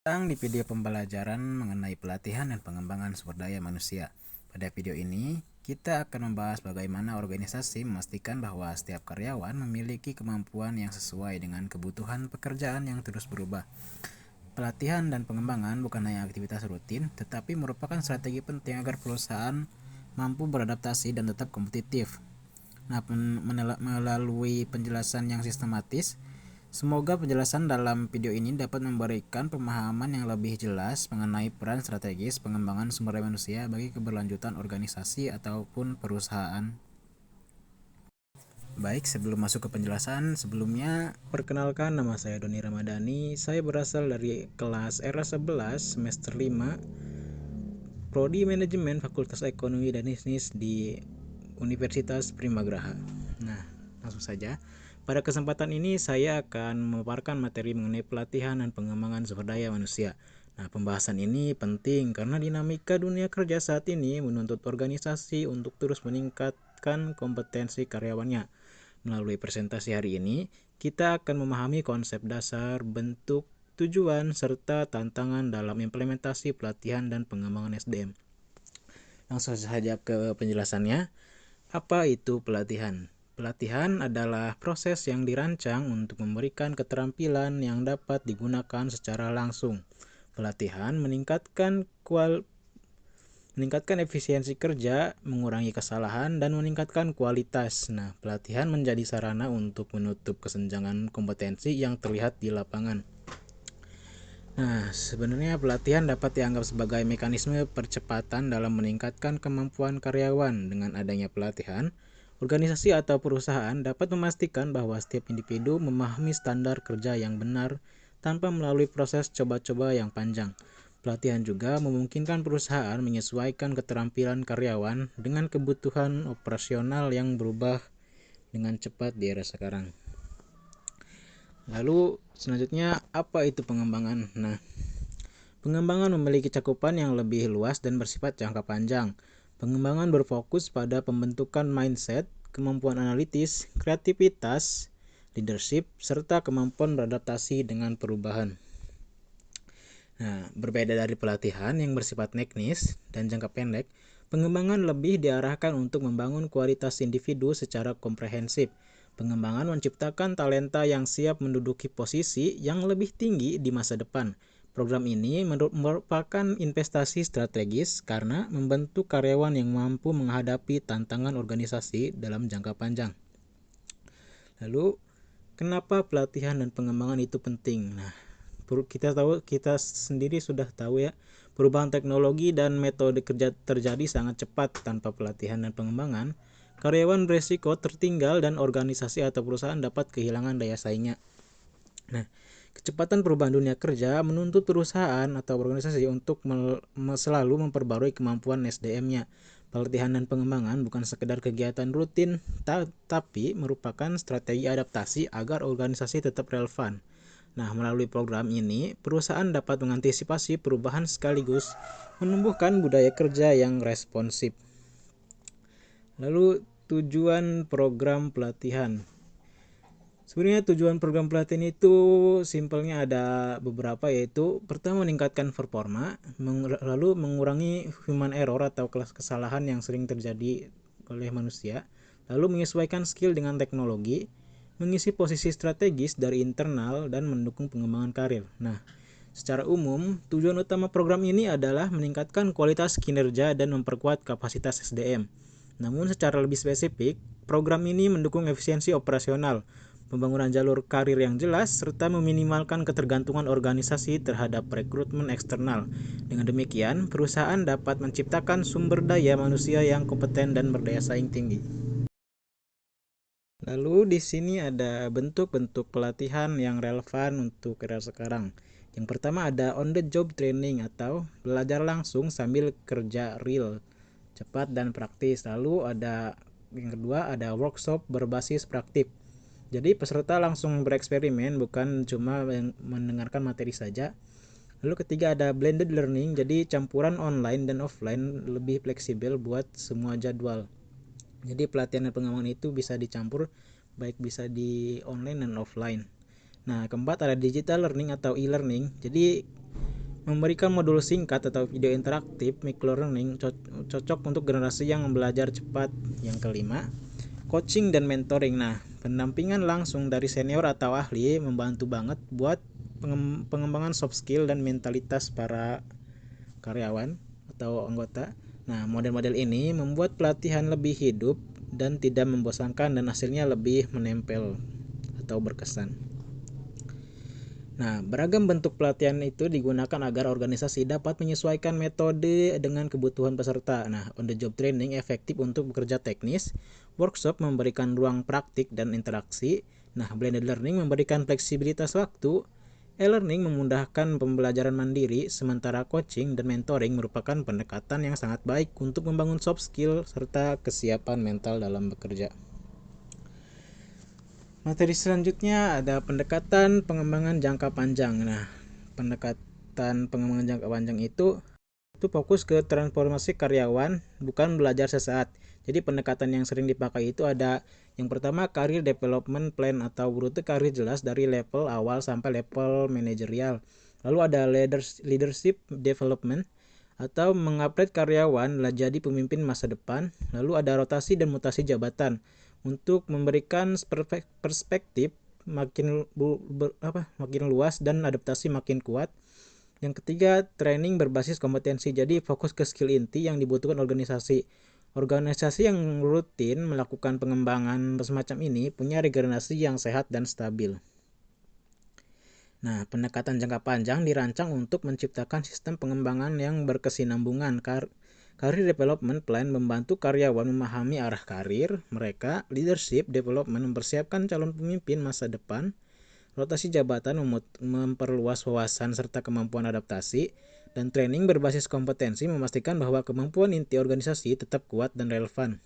Datang di video pembelajaran mengenai pelatihan dan pengembangan sumber daya manusia. Pada video ini, kita akan membahas bagaimana organisasi memastikan bahwa setiap karyawan memiliki kemampuan yang sesuai dengan kebutuhan pekerjaan yang terus berubah. Pelatihan dan pengembangan bukan hanya aktivitas rutin, tetapi merupakan strategi penting agar perusahaan mampu beradaptasi dan tetap kompetitif. Nah, melalui penjelasan yang sistematis, semoga penjelasan dalam video ini dapat memberikan pemahaman yang lebih jelas mengenai peran strategis pengembangan sumber daya manusia bagi keberlanjutan organisasi ataupun perusahaan. Baik, sebelum masuk ke penjelasan, sebelumnya perkenalkan, nama saya Doni Ramadhani. Saya berasal dari kelas RA11 semester 5 Prodi Manajemen Fakultas Ekonomi dan Bisnis di Universitas Primagraha. Nah, langsung saja. Pada kesempatan ini saya akan memaparkan materi mengenai pelatihan dan pengembangan sumber daya manusia. Nah, pembahasan ini penting karena dinamika dunia kerja saat ini menuntut organisasi untuk terus meningkatkan kompetensi karyawannya. Melalui presentasi hari ini, kita akan memahami konsep dasar, bentuk, tujuan, serta tantangan dalam implementasi pelatihan dan pengembangan SDM. Langsung saja ke penjelasannya. Apa itu pelatihan? Pelatihan adalah proses yang dirancang untuk memberikan keterampilan yang dapat digunakan secara langsung. Pelatihan meningkatkan efisiensi kerja, mengurangi kesalahan, dan meningkatkan kualitas. Nah, pelatihan menjadi sarana untuk menutup kesenjangan kompetensi yang terlihat di lapangan. Nah, sebenarnya pelatihan dapat dianggap sebagai mekanisme percepatan dalam meningkatkan kemampuan karyawan. Dengan adanya pelatihan, organisasi atau perusahaan dapat memastikan bahwa setiap individu memahami standar kerja yang benar tanpa melalui proses coba-coba yang panjang. Pelatihan juga memungkinkan perusahaan menyesuaikan keterampilan karyawan dengan kebutuhan operasional yang berubah dengan cepat di era sekarang. Lalu selanjutnya, apa itu pengembangan? Nah, pengembangan memiliki cakupan yang lebih luas dan bersifat jangka panjang. Pengembangan berfokus pada pembentukan mindset, kemampuan analitis, kreativitas, leadership, serta kemampuan beradaptasi dengan perubahan. Nah, berbeda dari pelatihan yang bersifat teknis dan jangka pendek, pengembangan lebih diarahkan untuk membangun kualitas individu secara komprehensif. Pengembangan menciptakan talenta yang siap menduduki posisi yang lebih tinggi di masa depan. Program ini merupakan investasi strategis karena membentuk karyawan yang mampu menghadapi tantangan organisasi dalam jangka panjang. Lalu, kenapa pelatihan dan pengembangan itu penting? Nah, kita sendiri sudah tahu ya, perubahan teknologi dan metode kerja terjadi sangat cepat. Tanpa pelatihan dan pengembangan, karyawan beresiko tertinggal dan organisasi atau perusahaan dapat kehilangan daya saingnya. Nah, kecepatan perubahan dunia kerja menuntut perusahaan atau organisasi untuk selalu memperbarui kemampuan SDM-nya. Pelatihan dan pengembangan bukan sekedar kegiatan rutin, tapi merupakan strategi adaptasi agar organisasi tetap relevan. Nah, melalui program ini, perusahaan dapat mengantisipasi perubahan sekaligus menumbuhkan budaya kerja yang responsif. Lalu, tujuan program pelatihan. Sebenarnya tujuan program pelatihan itu simpelnya ada beberapa, yaitu pertama meningkatkan performa, lalu mengurangi human error atau kesalahan yang sering terjadi oleh manusia, lalu menyesuaikan skill dengan teknologi, mengisi posisi strategis dari internal, dan mendukung pengembangan karir. Nah, secara umum, tujuan utama program ini adalah meningkatkan kualitas kinerja dan memperkuat kapasitas SDM. Namun secara lebih spesifik, program ini mendukung efisiensi operasional, pembangunan jalur karir yang jelas, serta meminimalkan ketergantungan organisasi terhadap rekrutmen eksternal. Dengan demikian, perusahaan dapat menciptakan sumber daya manusia yang kompeten dan berdaya saing tinggi. Lalu di sini ada bentuk-bentuk pelatihan yang relevan untuk era sekarang. Yang pertama ada on the job training atau belajar langsung sambil kerja real, cepat dan praktis. Lalu ada yang kedua ada workshop berbasis praktik. Jadi peserta langsung bereksperimen, bukan cuma mendengarkan materi saja. Lalu ketiga ada blended learning, jadi campuran online dan offline, lebih fleksibel buat semua jadwal. Jadi pelatihan dan pengembangan itu bisa dicampur, baik bisa di online dan offline. Nah, keempat ada digital learning atau e-learning. Jadi memberikan modul singkat atau video interaktif microlearning cocok untuk generasi yang belajar cepat. Yang kelima, coaching dan mentoring. Nah, pendampingan langsung dari senior atau ahli membantu banget buat pengembangan soft skill dan mentalitas para karyawan atau anggota. Nah, model-model ini membuat pelatihan lebih hidup dan tidak membosankan dan hasilnya lebih menempel atau berkesan. Nah, beragam bentuk pelatihan itu digunakan agar organisasi dapat menyesuaikan metode dengan kebutuhan peserta. Nah, on the job training efektif untuk bekerja teknis, workshop memberikan ruang praktik dan interaksi. Nah, blended learning memberikan fleksibilitas waktu, e-learning memudahkan pembelajaran mandiri, sementara coaching dan mentoring merupakan pendekatan yang sangat baik untuk membangun soft skill serta kesiapan mental dalam bekerja. Materi selanjutnya ada pendekatan pengembangan jangka panjang. Nah, pendekatan pengembangan jangka panjang itu fokus ke transformasi karyawan, bukan belajar sesaat. Jadi pendekatan yang sering dipakai itu ada yang pertama career development plan atau rute karir jelas dari level awal sampai level manajerial. Lalu ada leadership development atau mengupgrade karyawan jadi pemimpin masa depan. Lalu ada rotasi dan mutasi jabatan untuk memberikan perspektif makin luas dan adaptasi makin kuat. Yang ketiga, training berbasis kompetensi. Jadi fokus ke skill inti yang dibutuhkan organisasi. Organisasi yang rutin melakukan pengembangan semacam ini punya regenerasi yang sehat dan stabil. Nah, pendekatan jangka panjang dirancang untuk menciptakan sistem pengembangan yang berkesinambungan. Career Development Plan membantu karyawan memahami arah karir mereka. Leadership Development mempersiapkan calon pemimpin masa depan. Rotasi jabatan memperluas wawasan serta kemampuan adaptasi. Dan training berbasis kompetensi memastikan bahwa kemampuan inti organisasi tetap kuat dan relevan.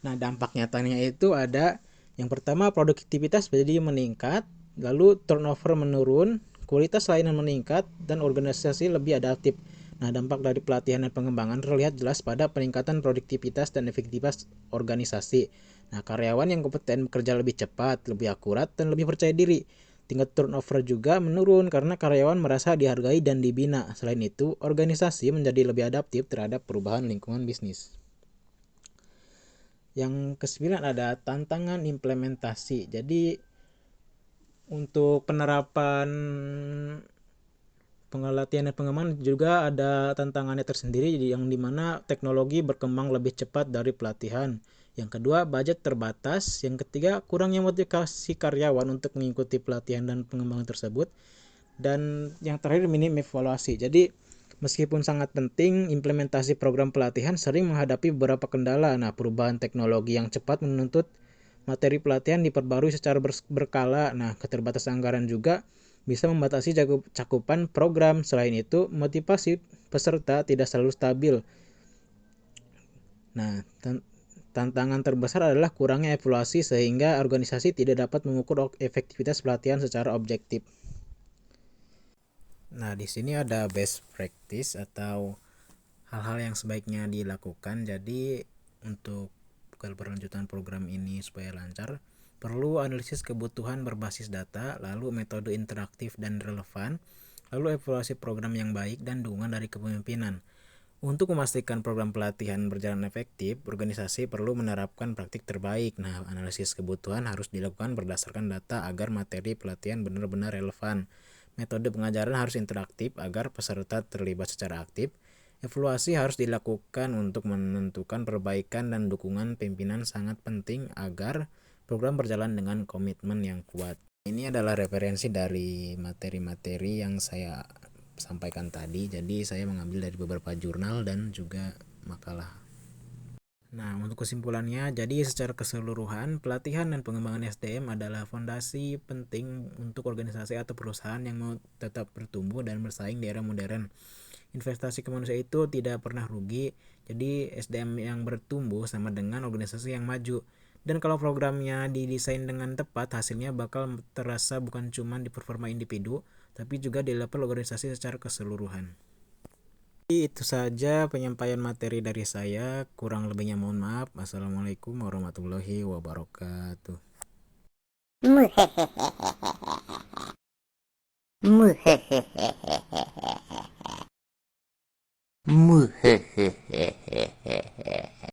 Nah, dampak nyatanya itu ada yang pertama produktivitas jadi meningkat, lalu turnover menurun, kualitas layanan meningkat, dan organisasi lebih adaptif. Nah, dampak dari pelatihan dan pengembangan terlihat jelas pada peningkatan produktivitas dan efektivitas organisasi. Nah, karyawan yang kompeten bekerja lebih cepat, lebih akurat, dan lebih percaya diri. Tingkat turnover juga menurun karena karyawan merasa dihargai dan dibina. Selain itu, organisasi menjadi lebih adaptif terhadap perubahan lingkungan bisnis. Yang kesembilan ada tantangan implementasi. Jadi untuk penerapan pengelatihan dan pengembangan juga ada tantangannya tersendiri, yang dimana teknologi berkembang lebih cepat dari pelatihan. Yang kedua, budget terbatas. Yang ketiga, kurangnya motivasi karyawan untuk mengikuti pelatihan dan pengembangan tersebut. Dan yang terakhir, minim evaluasi. Jadi meskipun sangat penting, implementasi program pelatihan sering menghadapi beberapa kendala. Nah, perubahan teknologi yang cepat menuntut materi pelatihan diperbarui secara berkala. Nah, keterbatasan anggaran juga bisa membatasi cakupan program. Selain itu, motivasi peserta tidak selalu stabil. Nah, tantangan terbesar adalah kurangnya evaluasi sehingga organisasi tidak dapat mengukur efektivitas pelatihan secara objektif. Nah, di sini ada best practice atau hal-hal yang sebaiknya dilakukan. Jadi, untuk keberlanjutan program ini supaya lancar, perlu analisis kebutuhan berbasis data, lalu metode interaktif dan relevan, lalu evaluasi program yang baik dan dukungan dari kepemimpinan. Untuk memastikan program pelatihan berjalan efektif, organisasi perlu menerapkan praktik terbaik. Nah, analisis kebutuhan harus dilakukan berdasarkan data agar materi pelatihan benar-benar relevan. Metode pengajaran harus interaktif agar peserta terlibat secara aktif. Evaluasi harus dilakukan untuk menentukan perbaikan, dan dukungan pimpinan sangat penting agar program berjalan dengan komitmen yang kuat. Ini adalah referensi dari materi-materi yang saya sampaikan tadi. Jadi saya mengambil dari beberapa jurnal dan juga makalah. Nah, untuk kesimpulannya, jadi secara keseluruhan, pelatihan dan pengembangan SDM adalah fondasi penting untuk organisasi atau perusahaan yang mau tetap bertumbuh dan bersaing di era modern. Investasi ke manusia itu tidak pernah rugi, jadi SDM yang bertumbuh sama dengan organisasi yang maju. Dan kalau programnya didesain dengan tepat, hasilnya bakal terasa bukan cuma di performa individu, tapi juga di level organisasi secara keseluruhan. Itu saja penyampaian materi dari saya, kurang lebihnya mohon maaf. Assalamualaikum warahmatullahi wabarakatuh. Muhehehe.